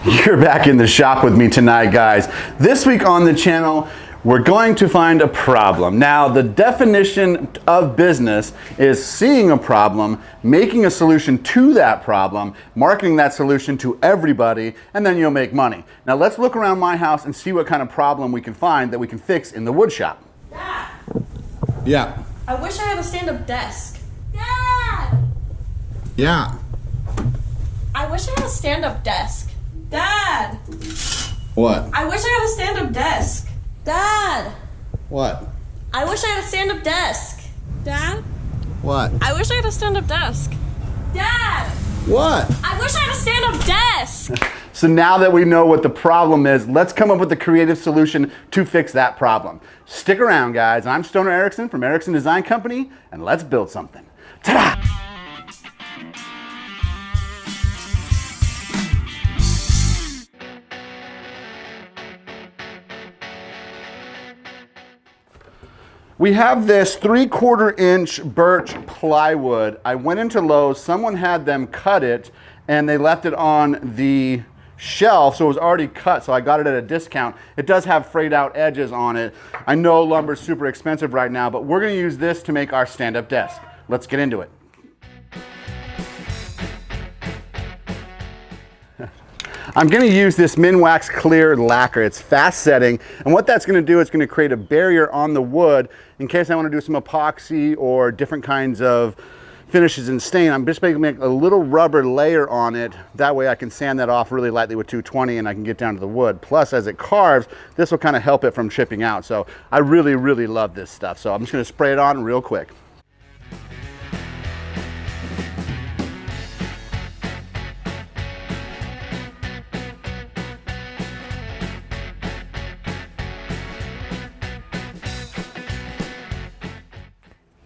You're back in the shop with me tonight, guys. This week on the channel, we're going to find a problem. Now, the definition of business is seeing a problem, making a solution to that problem, marketing that solution to everybody, and then you'll make money. Now, let's look around my house and see what kind of problem we can find that we can fix in the wood shop. Dad! Yeah. I wish I had a stand-up desk. Dad! Yeah. I wish I had a stand-up desk. Dad! What? I wish I had a stand-up desk. Dad! What? I wish I had a stand-up desk. Dad? What? I wish I had a stand-up desk. Dad! What? I wish I had a stand-up desk. So now that we know what the problem is, let's come up with a creative solution to fix that problem. Stick around, guys. I'm Stoner Erickson from Erickson Design Company, and let's build something. Ta-da! We have this 3/4 inch birch plywood. I went into Lowe's, someone had them cut it, and they left it on the shelf, so it was already cut, so I got it at a discount. It does have frayed out edges on it. I know lumber's super expensive right now, but we're gonna use this to make our stand-up desk. Let's get into it. I'm going to use this Minwax clear lacquer. It's fast setting, and what that's going to do is going to create a barrier on the wood in case I want to do some epoxy or different kinds of finishes and stain. I'm just going to make a little rubber layer on it. That way I can sand that off really lightly with 220 and I can get down to the wood. Plus, as it carves, this will kind of help it from chipping out. So I really, really love this stuff. So I'm just going to spray it on real quick.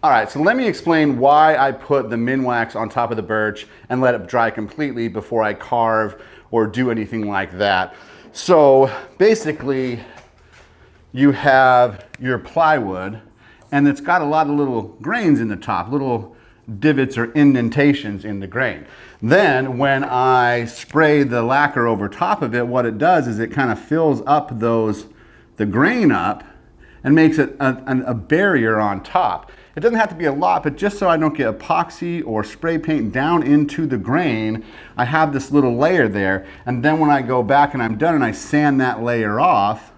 All right, so let me explain why I put the Minwax on top of the birch and let it dry completely before I carve or do anything like that. So basically, you have your plywood, and it's got a lot of little grains in the top, little divots or indentations in the grain. Then when I spray the lacquer over top of it, what it does is it kind of fills up the grain up and makes it a barrier on top. It doesn't have to be a lot, but just so I don't get epoxy or spray paint down into the grain, I have this little layer there. And then when I go back and I'm done and I sand that layer off,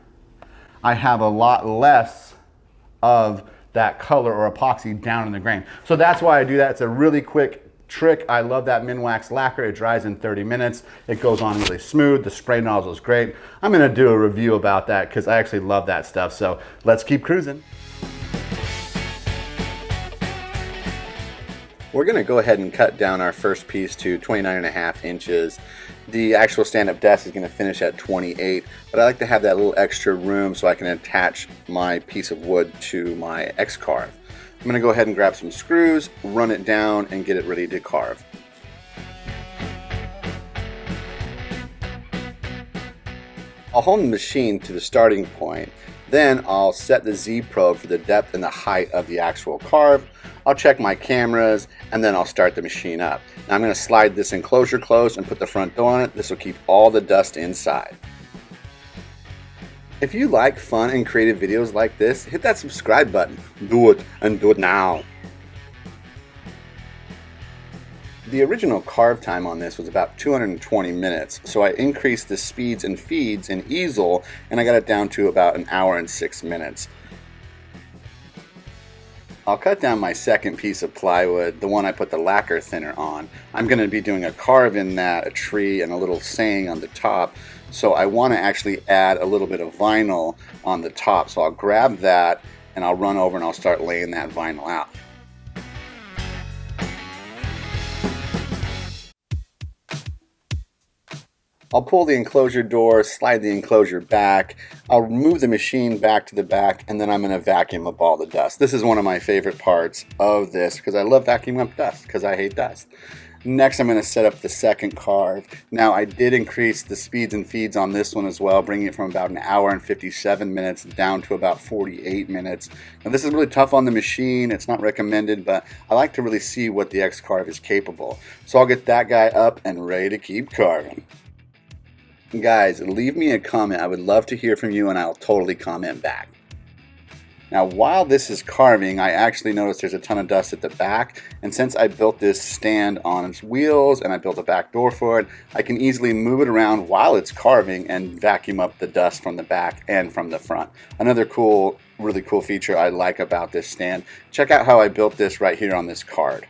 I have a lot less of that color or epoxy down in the grain. So that's why I do that. It's a really quick trick. I love that Minwax lacquer. It dries in 30 minutes. It goes on really smooth. The spray nozzle is great. I'm going to do a review about that because I actually love that stuff. So let's keep cruising. We're going to go ahead and cut down our first piece to 29.5 inches. The actual stand-up desk is going to finish at 28, but I like to have that little extra room so I can attach my piece of wood to my X-Carve. I'm going to go ahead and grab some screws, run it down, and get it ready to carve. I'll hold the machine to the starting point. Then I'll set the Z probe for the depth and the height of the actual carve. I'll check my cameras, and then I'll start the machine up. Now I'm going to slide this enclosure closed and put the front door on it. This will keep all the dust inside. If you like fun and creative videos like this, hit that subscribe button. Do it, and do it now. The original carve time on this was about 220 minutes, so I increased the speeds and feeds in easel, and I got it down to about 1 hour and 6 minutes. I'll cut down my second piece of plywood, the one I put the lacquer thinner on. I'm going to be doing a carve in that, a tree, and a little saying on the top. So I want to actually add a little bit of vinyl on the top. So I'll grab that and I'll run over and I'll start laying that vinyl out. I'll pull the enclosure door, slide the enclosure back, I'll move the machine back to the back, and then I'm going to vacuum up all the dust. This is one of my favorite parts of this because I love vacuuming up dust because I hate dust. Next, I'm going to set up the second carve. Now, I did increase the speeds and feeds on this one as well, bringing it from about 1 hour and 57 minutes down to about 48 minutes. Now, this is really tough on the machine. It's not recommended, but I like to really see what the X-Carve is capable. So I'll get that guy up and ready to keep carving. Guys, leave me a comment. I would love to hear from you, and I'll totally comment back. Now, while this is carving, I actually noticed there's a ton of dust at the back, and since I built this stand on its wheels and I built a back door for it, I can easily move it around while it's carving and vacuum up the dust from the back and from the front. Another really cool feature I like about this stand. Check out how I built this right here on this card.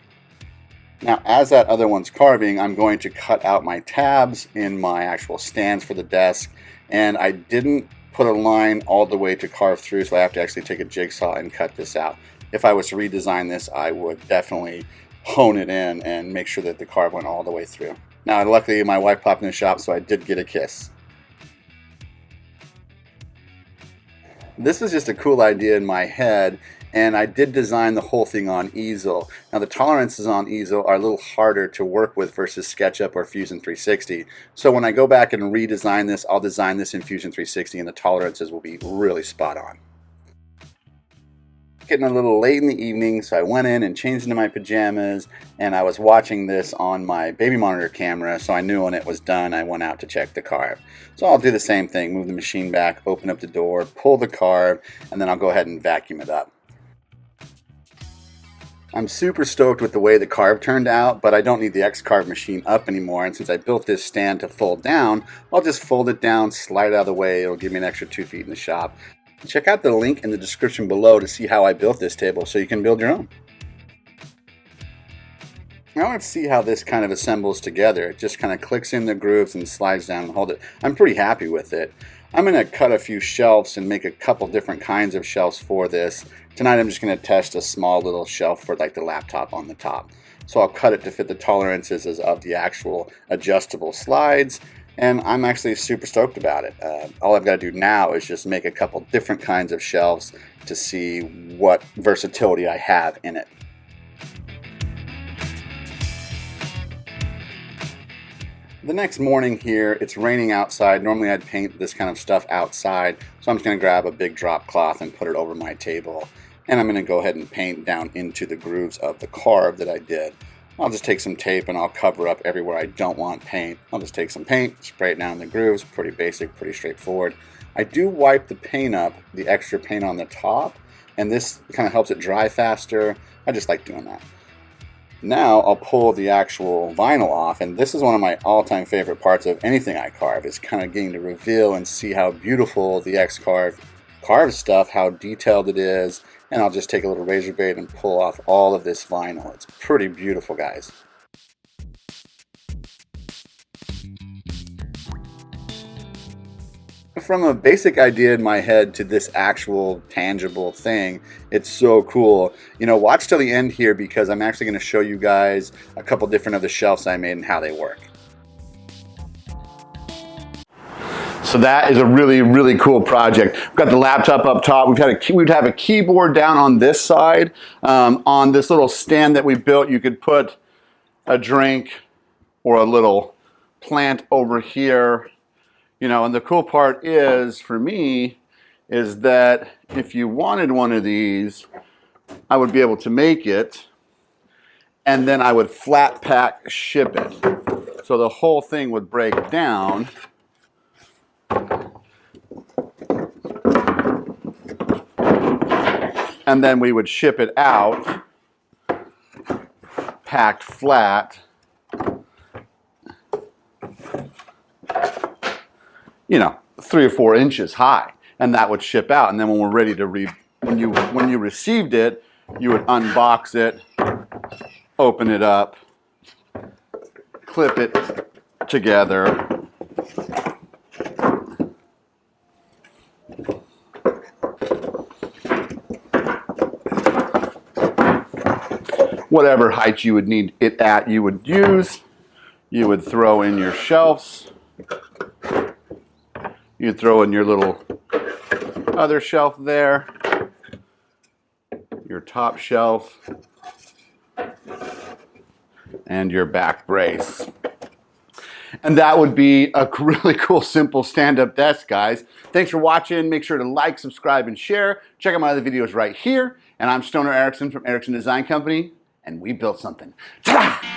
Now, as that other one's carving, I'm going to cut out my tabs in my actual stands for the desk, and I didn't put a line all the way to carve through, so I have to actually take a jigsaw and cut this out. If I was to redesign this, I would definitely hone it in and make sure that the carve went all the way through. Now, luckily my wife popped in the shop, so I did get a kiss. This is just a cool idea in my head, and I did design the whole thing on easel. Now, the tolerances on easel are a little harder to work with versus SketchUp or Fusion 360. So when I go back and redesign this, I'll design this in Fusion 360 and the tolerances will be really spot on. Getting a little late in the evening, so I went in and changed into my pajamas, and I was watching this on my baby monitor camera, so I knew when it was done I went out to check the carve. So I'll do the same thing, move the machine back, open up the door, pull the carve, and then I'll go ahead and vacuum it up. I'm super stoked with the way the carve turned out, but I don't need the X-Carve machine up anymore, and since I built this stand to fold down, I'll just fold it down, slide it out of the way. It'll give me an extra 2 feet in the shop. Check out the link in the description below to see how I built this table so you can build your own. Now let's see how this kind of assembles together. It just kind of clicks in the grooves and slides down and hold it. I'm pretty happy with it. I'm going to cut a few shelves and make a couple different kinds of shelves for this. Tonight I'm just going to test a small little shelf for like the laptop on the top. So I'll cut it to fit the tolerances of the actual adjustable slides, and I'm actually super stoked about it. All I've got to do now is just make a couple different kinds of shelves to see what versatility I have in it. The next morning here, it's raining outside. Normally I'd paint this kind of stuff outside, so I'm just going to grab a big drop cloth and put it over my table. And I'm going to go ahead and paint down into the grooves of the carve that I did. I'll just take some tape and I'll cover up everywhere I don't want paint. I'll just take some paint, spray it down in the grooves. Pretty basic, pretty straightforward. I do wipe the paint up, the extra paint on the top, and this kind of helps it dry faster. I just like doing that. Now I'll pull the actual vinyl off, and this is one of my all-time favorite parts of anything I carve, is kind of getting to reveal and see how beautiful the X-Carve carves stuff, how detailed it is, and I'll just take a little razor blade and pull off all of this vinyl. It's pretty beautiful, guys. From a basic idea in my head to this actual tangible thing, it's so cool. You know, watch till the end here because I'm actually going to show you guys a couple different of the shelves I made and how they work. So that is a really, really cool project. We've got the laptop up top. We'd have a keyboard down on this side. On this little stand that we built, you could put a drink or a little plant over here. You know, and the cool part is, for me, is that if you wanted one of these, I would be able to make it, and then I would flat pack ship it. So the whole thing would break down. And then we would ship it out, packed flat. You know, 3 or 4 inches high, and that would ship out. And then when we're ready to when you received it, you would unbox it, open it up, clip it together, whatever height you would need it at, you would use. You would throw in your shelves. You throw in your little other shelf there, your top shelf, and your back brace. And that would be a really cool, simple stand-up desk, guys. Thanks for watching. Make sure to like, subscribe, and share. Check out my other videos right here. And I'm Stoner Erickson from Erickson Design Company, and we built something. Ta-da!